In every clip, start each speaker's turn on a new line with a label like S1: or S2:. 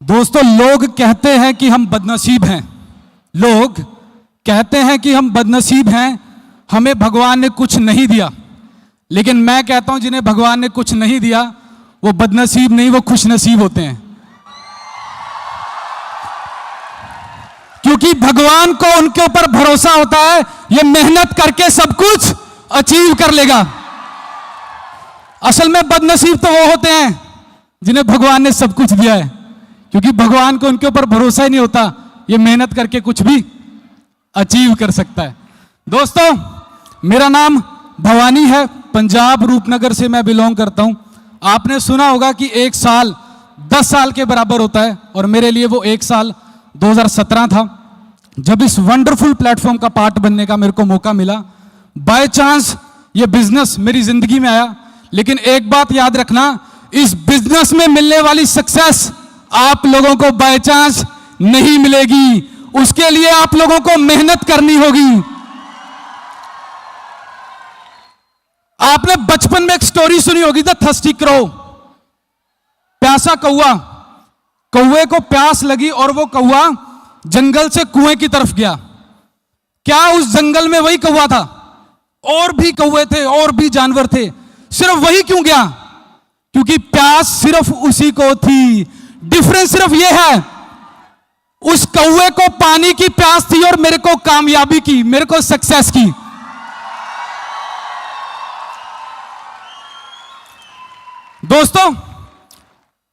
S1: दोस्तों, लोग कहते हैं कि हम बदनसीब हैं। लोग कहते हैं कि हम बदनसीब हैं, हमें भगवान ने कुछ नहीं दिया। लेकिन मैं कहता हूं, जिन्हें भगवान ने कुछ नहीं दिया वो बदनसीब नहीं, वो खुशनसीब होते हैं। क्योंकि भगवान को उनके ऊपर भरोसा होता है, ये मेहनत करके सब कुछ अचीव कर लेगा। असल में बदनसीब तो वो होते हैं जिन्हें भगवान ने सब कुछ दिया है, क्योंकि भगवान को उनके ऊपर भरोसा ही नहीं होता, ये मेहनत करके कुछ भी अचीव कर सकता है। दोस्तों, मेरा नाम भवानी है, पंजाब रूपनगर से मैं बिलोंग करता हूं। आपने सुना होगा कि एक साल 10 साल के बराबर होता है, और मेरे लिए वो एक साल 2017 था, जब इस वंडरफुल प्लेटफॉर्म का पार्ट बनने का मेरे को मौका मिला। बाय चांस ये बिजनेस मेरी जिंदगी में आया, लेकिन एक बात याद रखना, इस बिजनेस में मिलने वाली सक्सेस आप लोगों को बाय चांस नहीं मिलेगी, उसके लिए आप लोगों को मेहनत करनी होगी। आपने बचपन में एक स्टोरी सुनी होगी, द थर्स्टी क्रो, प्यासा कौवा। कौवे को प्यास लगी और वो कौवा जंगल से कुएं की तरफ गया। क्या उस जंगल में वही कौवा था? और भी कौवे थे और भी जानवर थे, सिर्फ वही क्यों गया? क्योंकि प्यास सिर्फ उसी को थी। डिफरेंस सिर्फ ये है, उस कौवे को पानी की प्यास थी और मेरे को कामयाबी की, मेरे को सक्सेस की। दोस्तों,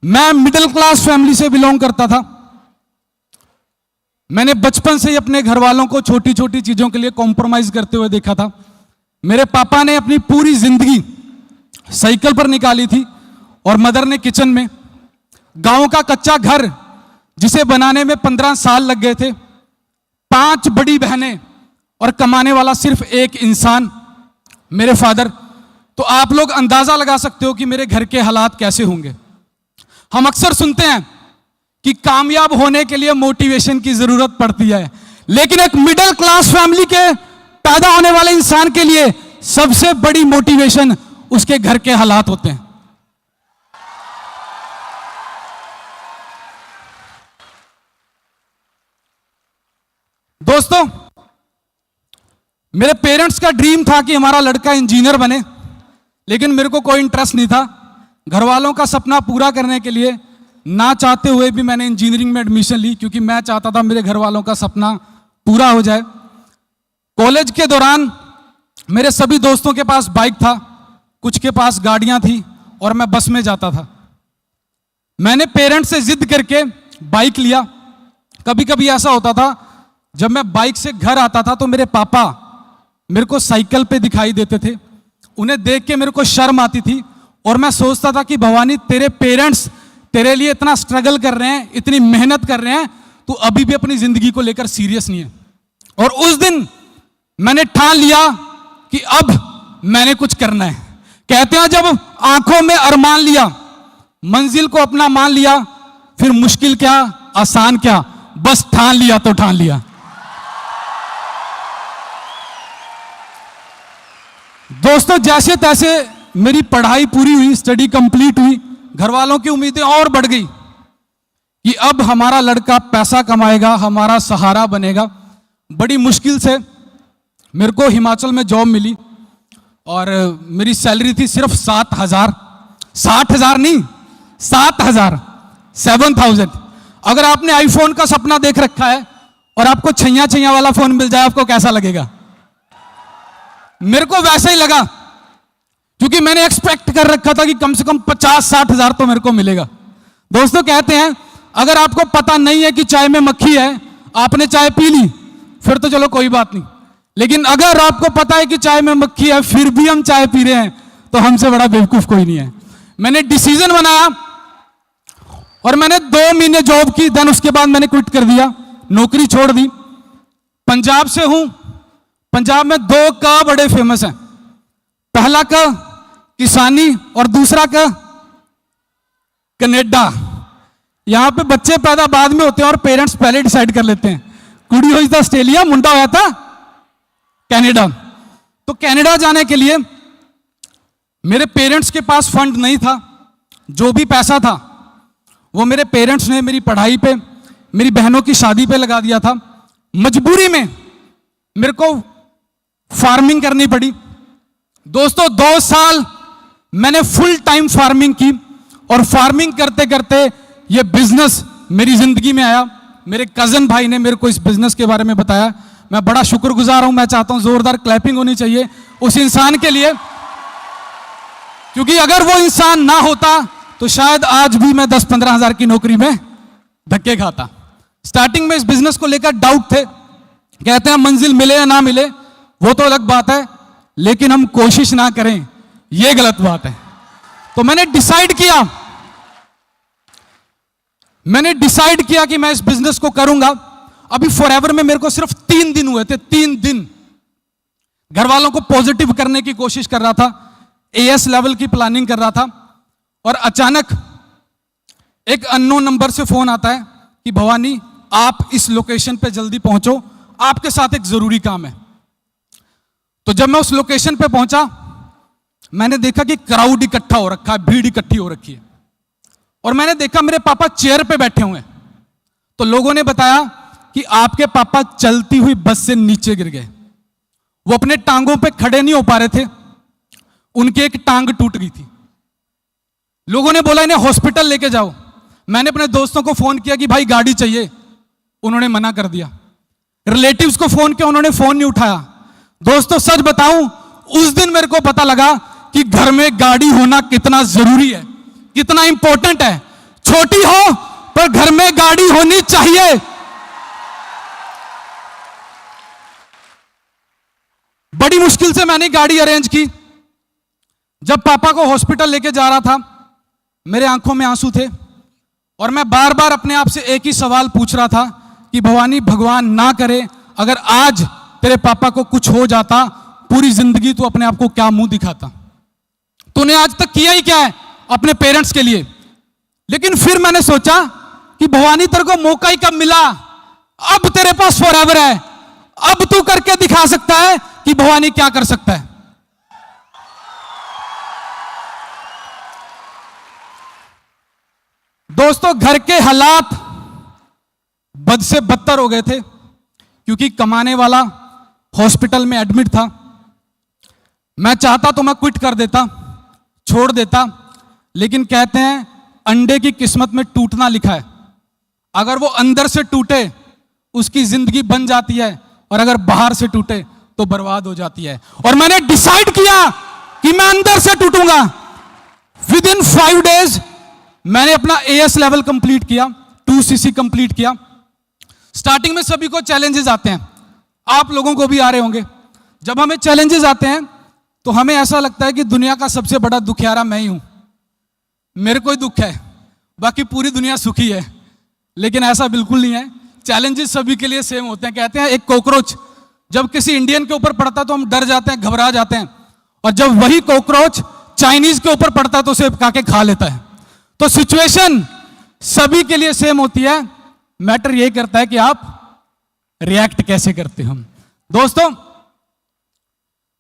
S1: मैं मिडिल क्लास फैमिली से बिलोंग करता था। मैंने बचपन से ही अपने घर वालों को छोटी छोटी चीजों के लिए कॉम्प्रोमाइज करते हुए देखा था। मेरे पापा ने अपनी पूरी जिंदगी साइकिल पर निकाली थी, और मदर ने किचन में। गांव का कच्चा घर जिसे बनाने में 15 साल लग गए थे, 5 बड़ी बहनें, और कमाने वाला सिर्फ एक इंसान, मेरे फादर। तो आप लोग अंदाजा लगा सकते हो कि मेरे घर के हालात कैसे होंगे। हम अक्सर सुनते हैं कि कामयाब होने के लिए मोटिवेशन की जरूरत पड़ती है, लेकिन एक मिडिल क्लास फैमिली के पैदा होने वाले इंसान के लिए सबसे बड़ी मोटिवेशन उसके घर के हालात होते हैं। दोस्तों, मेरे पेरेंट्स का ड्रीम था कि हमारा लड़का इंजीनियर बने, लेकिन मेरे को कोई इंटरेस्ट नहीं था। घर वालों का सपना पूरा करने के लिए, ना चाहते हुए भी मैंने इंजीनियरिंग में एडमिशन ली, क्योंकि मैं चाहता था मेरे घर वालों का सपना पूरा हो जाए। कॉलेज के दौरान मेरे सभी दोस्तों के पास बाइक था, कुछ के पास गाड़ियां थी, और मैं बस में जाता था। मैंने पेरेंट्स से जिद करके बाइक लिया। कभी कभी ऐसा होता था, जब मैं बाइक से घर आता था तो मेरे पापा मेरे को साइकिल पे दिखाई देते थे। उन्हें देख के मेरे को शर्म आती थी, और मैं सोचता था कि भवानी, तेरे पेरेंट्स तेरे लिए इतना स्ट्रगल कर रहे हैं, इतनी मेहनत कर रहे हैं, तू अभी भी अपनी जिंदगी को लेकर सीरियस नहीं है। और उस दिन मैंने ठान लिया कि अब मैंने कुछ करना है। कहते हैं, जब आंखों में अरमान लिया, मंजिल को अपना मान लिया, फिर मुश्किल क्या आसान क्या, बस ठान लिया तो ठान लिया। दोस्तों, जैसे तैसे मेरी पढ़ाई पूरी हुई, स्टडी कंप्लीट हुई। घर वालों की उम्मीदें और बढ़ गई कि अब हमारा लड़का पैसा कमाएगा, हमारा सहारा बनेगा। बड़ी मुश्किल से मेरे को हिमाचल में जॉब मिली, और मेरी सैलरी थी सिर्फ 7,000। 60,000 नहीं, 7,000, 7,000। अगर आपने आईफोन का सपना देख रखा है और आपको छैया छैया वाला फोन मिल जाए, आपको कैसा लगेगा? मेरे को वैसा ही लगा, क्योंकि मैंने एक्सपेक्ट कर रखा था कि कम से कम 50-60 तो मेरे को मिलेगा। दोस्तों, कहते हैं, अगर आपको पता नहीं है कि चाय में मक्खी है, आपने चाय पी ली, फिर तो चलो कोई बात नहीं। लेकिन अगर आपको पता है कि चाय में मक्खी है, फिर भी हम चाय पी रहे हैं, तो हमसे बड़ा बेवकूफ कोई नहीं है। मैंने डिसीजन बनाया, और मैंने 2 महीने जॉब की, देन उसके बाद मैंने क्विट कर दिया, नौकरी छोड़ दी। पंजाब से हूं। पंजाब में 2 का बड़े फेमस हैं। पहला का किसानी, और दूसरा का कनाडा। यहां पे बच्चे पैदा बाद में होते हैं और पेरेंट्स पहले डिसाइड कर लेते हैं। कुड़ी हुई था ऑस्ट्रेलिया, मुंडा होया था कनाडा। तो कनाडा जाने के लिए मेरे पेरेंट्स के पास फंड नहीं था। जो भी पैसा था वो मेरे पेरेंट्स ने मेरी पढ़ाई पे, मेरी बहनों की शादी पे लगा दिया था। मजबूरी में मेरे को फार्मिंग करनी पड़ी। दोस्तों 2 साल मैंने फुल टाइम फार्मिंग की और फार्मिंग करते करते ये बिजनेस मेरी जिंदगी में आया। मेरे कजन भाई ने मेरे को इस बिजनेस के बारे में बताया। मैं बड़ा शुक्रगुजार हूं। मैं चाहता हूं जोरदार क्लैपिंग होनी चाहिए उस इंसान के लिए, क्योंकि अगर वो इंसान ना होता तो शायद आज भी मैं 10-15 हजार की नौकरी में धक्के खाता। स्टार्टिंग में इस बिजनेस को लेकर डाउट थे, कहते हैं मंजिल मिले या ना मिले वो तो अलग बात है, लेकिन हम कोशिश ना करें ये गलत बात है। तो मैंने डिसाइड किया कि मैं इस बिजनेस को करूंगा। अभी फॉरएवर में मेरे को सिर्फ 3 दिन हुए थे। 3 दिन घर वालों को पॉजिटिव करने की कोशिश कर रहा था, एएस लेवल की प्लानिंग कर रहा था, और अचानक एक अननोन नंबर से फोन आता है कि भवानी आप इस लोकेशन पे जल्दी पहुंचो, आपके साथ एक जरूरी काम है। तो जब मैं उस लोकेशन पे पहुंचा, मैंने देखा कि क्राउड इकट्ठा हो रखा है, भीड़ इकट्ठी हो रखी है, और मैंने देखा मेरे पापा चेयर पे बैठे हुए हैं। तो लोगों ने बताया कि आपके पापा चलती हुई बस से नीचे गिर गए। वो अपने टांगों पे खड़े नहीं हो पा रहे थे, उनकी एक टांग टूट गई थी। लोगों ने बोला इन्हें हॉस्पिटल लेके जाओ। मैंने अपने दोस्तों को फोन किया कि भाई गाड़ी चाहिए, उन्होंने मना कर दिया। रिलेटिव्स को फोन किया, उन्होंने फोन नहीं उठाया। दोस्तों सच बताऊं, उस दिन मेरे को पता लगा कि घर में गाड़ी होना कितना जरूरी है, कितना इंपॉर्टेंट है। छोटी हो पर घर में गाड़ी होनी चाहिए। बड़ी मुश्किल से मैंने गाड़ी अरेंज की। जब पापा को हॉस्पिटल लेके जा रहा था, मेरे आंखों में आंसू थे, और मैं बार बार अपने आप से एक ही सवाल पूछ रहा था कि भवानी भगवान ना करे अगर आज तेरे पापा को कुछ हो जाता, पूरी जिंदगी तू अपने आप को क्या मुंह दिखाता। तूने आज तक किया ही क्या है अपने पेरेंट्स के लिए। लेकिन फिर मैंने सोचा कि भवानी तेरे को मौका ही कब मिला, अब तेरे पास फॉरएवर है, अब तू करके दिखा सकता है कि भवानी क्या कर सकता है। दोस्तों घर के हालात बद से बदतर हो गए थे, क्योंकि कमाने वाला हॉस्पिटल में एडमिट था। मैं चाहता तो मैं क्विट कर देता, छोड़ देता, लेकिन कहते हैं अंडे की किस्मत में टूटना लिखा है। अगर वो अंदर से टूटे उसकी जिंदगी बन जाती है, और अगर बाहर से टूटे तो बर्बाद हो जाती है। और मैंने डिसाइड किया कि मैं अंदर से टूटूंगा। विद इन 5 डेज मैंने अपना एएस लेवल कंप्लीट किया, 2cc कंप्लीट किया। स्टार्टिंग में सभी को चैलेंजेस आते हैं, आप लोगों को भी आ रहे होंगे। जब हमें चैलेंजेस आते हैं तो हमें ऐसा लगता है कि दुनिया का सबसे बड़ा दुखियारा मैं ही हूं, मेरे को ही दुख है, बाकी पूरी दुनिया सुखी है। लेकिन ऐसा बिल्कुल नहीं है। चैलेंजेस सभी के लिए सेम होते हैं। कहते हैं एक कॉकरोच जब किसी इंडियन के ऊपर पड़ता है तो हम डर जाते हैं, घबरा जाते हैं, और जब वही कॉकरोच चाइनीज के ऊपर पड़ता है तो उसे काके खा लेता है। तो सिचुएशन सभी के लिए सेम होती है, मैटर यही करता है कि आप रिएक्ट कैसे करते हो। दोस्तों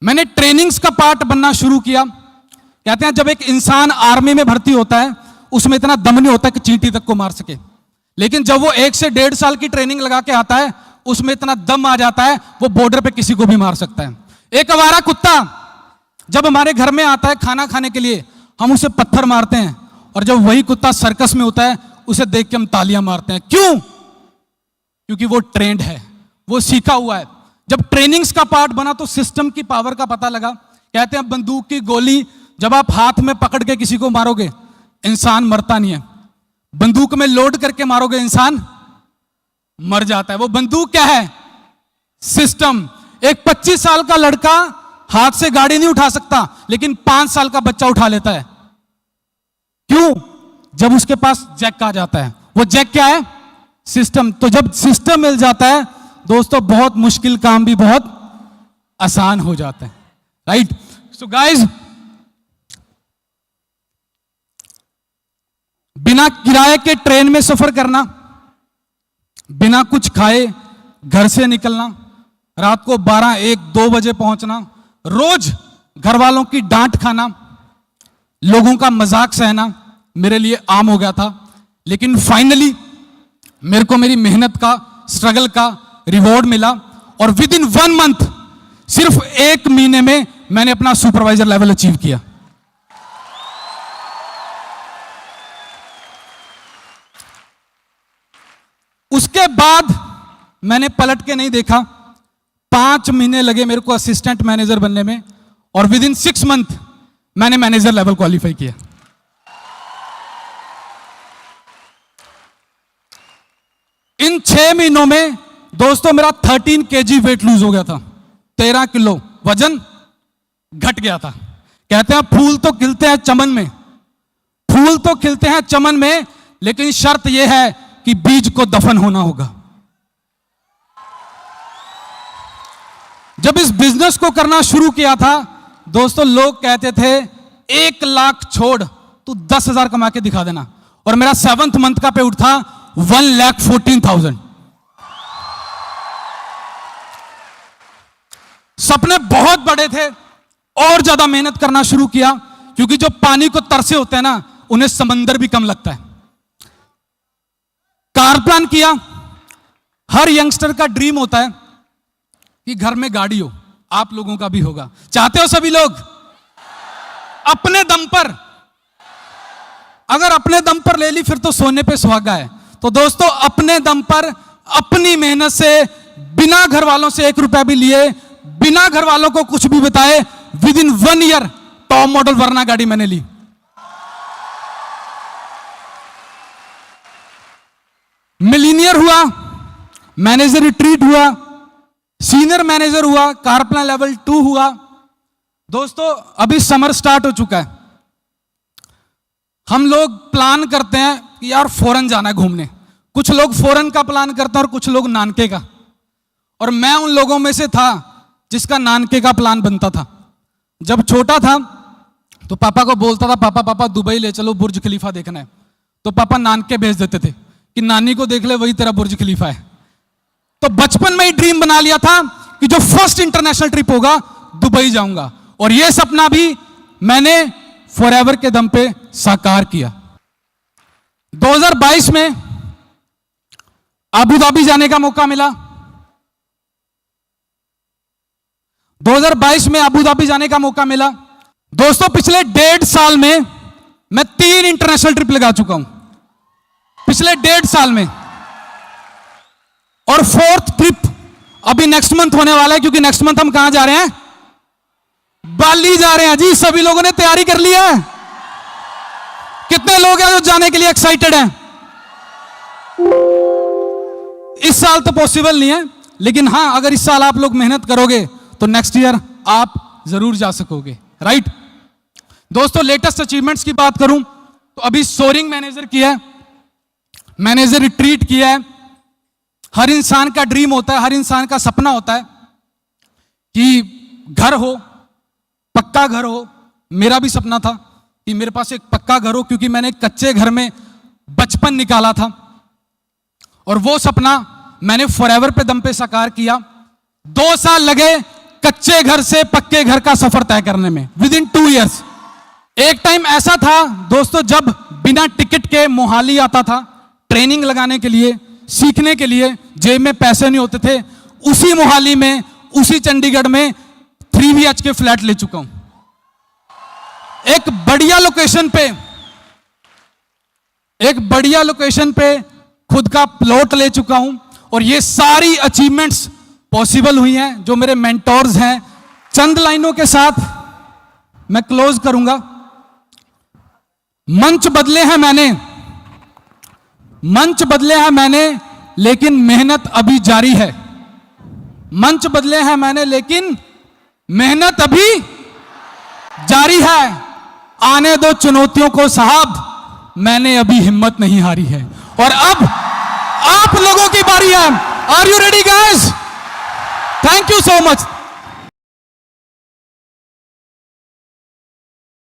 S1: मैंने ट्रेनिंग्स का पार्ट बनना शुरू किया। कहते हैं जब एक इंसान आर्मी में भर्ती होता है उसमें इतना दम नहीं होता कि चींटी तक को मार सके, लेकिन जब वो 1 से 1.5 साल की ट्रेनिंग लगा के आता है उसमें इतना दम आ जाता है वो बॉर्डर पे किसी को भी मार सकता है। एक आवारा कुत्ता जब हमारे घर में आता है खाना खाने के लिए, हम उसे पत्थर मारते हैं, और जब वही कुत्ता सर्कस में होता है उसे देख के हम तालियां मारते हैं। क्यों? क्योंकि वो ट्रेंड है, वो सीखा हुआ है। जब ट्रेनिंग्स का पार्ट बना तो सिस्टम की पावर का पता लगा। कहते हैं बंदूक की गोली जब आप हाथ में पकड़ के किसी को मारोगे इंसान मरता नहीं है, बंदूक में लोड करके मारोगे इंसान मर जाता है। वो बंदूक क्या है? सिस्टम। एक 25 साल का लड़का हाथ से गाड़ी नहीं उठा सकता, लेकिन 5 साल का बच्चा उठा लेता है। क्यों? जब उसके पास जैक आ जाता है। वो जैक क्या है? सिस्टम। तो जब सिस्टम मिल जाता है दोस्तों, बहुत मुश्किल काम भी बहुत आसान हो जाता है। राइट? सो गाइज, बिना किराए के ट्रेन में सफर करना, बिना कुछ खाए घर से निकलना, रात को 12, 1, 2 बजे पहुंचना, रोज घर वालों की डांट खाना, लोगों का मजाक सहना मेरे लिए आम हो गया था। लेकिन फाइनली मेरे को मेरी मेहनत का, स्ट्रगल का रिवॉर्ड मिला और विद इन 1 मंथ, सिर्फ 1 महीने में मैंने अपना सुपरवाइजर लेवल अचीव किया। उसके बाद मैंने पलट के नहीं देखा। 5 महीने लगे मेरे को असिस्टेंट मैनेजर बनने में और विद इन 6 मंथ मैंने मैनेजर लेवल क्वालिफाई किया। इन 6 महीनों में दोस्तों मेरा 13 kg वेट लूज हो गया था। 13 किलो वजन घट गया था। कहते हैं फूल तो खिलते हैं चमन में, फूल तो खिलते हैं चमन में, लेकिन शर्त यह है कि बीज को दफन होना होगा। जब इस बिजनेस को करना शुरू किया था दोस्तों, लोग कहते थे 1 लाख छोड़ तू 10,000 कमा के दिखा देना, और मेरा 7th मंथ का पे उठा 1,14,000। सपने बहुत बड़े थे और ज्यादा मेहनत करना शुरू किया, क्योंकि जो पानी को तरसे होते हैं ना, उन्हें समंदर भी कम लगता है। कार प्लान किया। हर यंगस्टर का ड्रीम होता है कि घर में गाड़ी हो। आप लोगों का भी होगा, चाहते हो सभी लोग अपने दम पर। अगर अपने दम पर ले ली फिर तो सोने पे सुहागा है। तो दोस्तों अपने दम पर, अपनी मेहनत से, बिना घर वालों से 1 रुपया भी लिए, बिना घर वालों को कुछ भी बताए, with in 1 year top model वरना गाड़ी मैंने ली। मिलीनियर हुआ, मैनेजर रिट्रीट हुआ, सीनियर मैनेजर हुआ, कार प्लान लेवल 2 हुआ। दोस्तों अभी समर स्टार्ट हो चुका है। हम लोग प्लान करते हैं कि यार फॉरेन जाना है घूमने। कुछ लोग फॉरेन का प्लान करते हैं और कुछ लोग नानके का, और मैं उन लोगों में से था जिसका नानके का प्लान बनता था। जब छोटा था तो पापा को बोलता था, पापा पापा दुबई ले चलो, बुर्ज खलीफा देखना है। तो पापा नानके भेज देते थे कि नानी को देख ले, वही तेरा बुर्ज खलीफा है। तो बचपन में ही ड्रीम बना लिया था कि जो फर्स्ट इंटरनेशनल ट्रिप होगा दुबई जाऊंगा, और यह सपना भी मैंने फॉरएवर के दम पे साकार किया। 2022 में अबू धाबी जाने का मौका मिला। 2022 में अबू धाबी जाने का मौका मिला। दोस्तों पिछले 1.5 साल में मैं 3 इंटरनेशनल ट्रिप लगा चुका हूं, पिछले 1.5 साल में। और 4th ट्रिप अभी नेक्स्ट मंथ होने वाला है, क्योंकि नेक्स्ट मंथ हम कहां जा रहे हैं? बाली जा रहे हैं जी। सभी लोगों ने तैयारी कर ली है? कितने लोग हैं जो जाने के लिए एक्साइटेड हैं? इस साल तो पॉसिबल नहीं है, लेकिन हां अगर इस साल आप लोग मेहनत करोगे तो नेक्स्ट ईयर आप जरूर जा सकोगे, राइट? दोस्तों लेटेस्ट अचीवमेंट्स की बात करूं तो अभी सोरिंग मैनेजर किया है, मैनेजर रिट्रीट किया है। हर इंसान का ड्रीम होता है, हर इंसान का सपना होता है कि घर हो, पक्का घर हो। मेरा भी सपना था कि मेरे पास एक पक्का घर हो, क्योंकि मैंने एक कच्चे घर में बचपन निकाला था, और वो सपना मैंने फॉरएवर पे दम पे साकार किया। 2 साल लगे कच्चे घर से पक्के घर का सफर तय करने में, विद इन 2 इयर्स। एक टाइम ऐसा था दोस्तों जब बिना टिकट के मोहाली आता था ट्रेनिंग लगाने के लिए, सीखने के लिए, जेब में पैसे नहीं होते थे। उसी मोहाली में, उसी चंडीगढ़ में 3 BHK फ्लैट ले चुका हूं, एक बढ़िया लोकेशन पे खुद का प्लॉट ले चुका हूं। और ये सारी अचीवमेंट्स पॉसिबल हुई हैं जो मेरे मेंटोर्स हैं। चंद लाइनों के साथ मैं क्लोज करूंगा। मंच बदले हैं मैंने, लेकिन मेहनत अभी जारी है। मंच बदले हैं मैंने, लेकिन मेहनत अभी जारी है। आने दो चुनौतियों को साहब, मैंने अभी हिम्मत नहीं हारी है। और अब आप लोगों की बारी है। Are you ready guys? Thank you so much.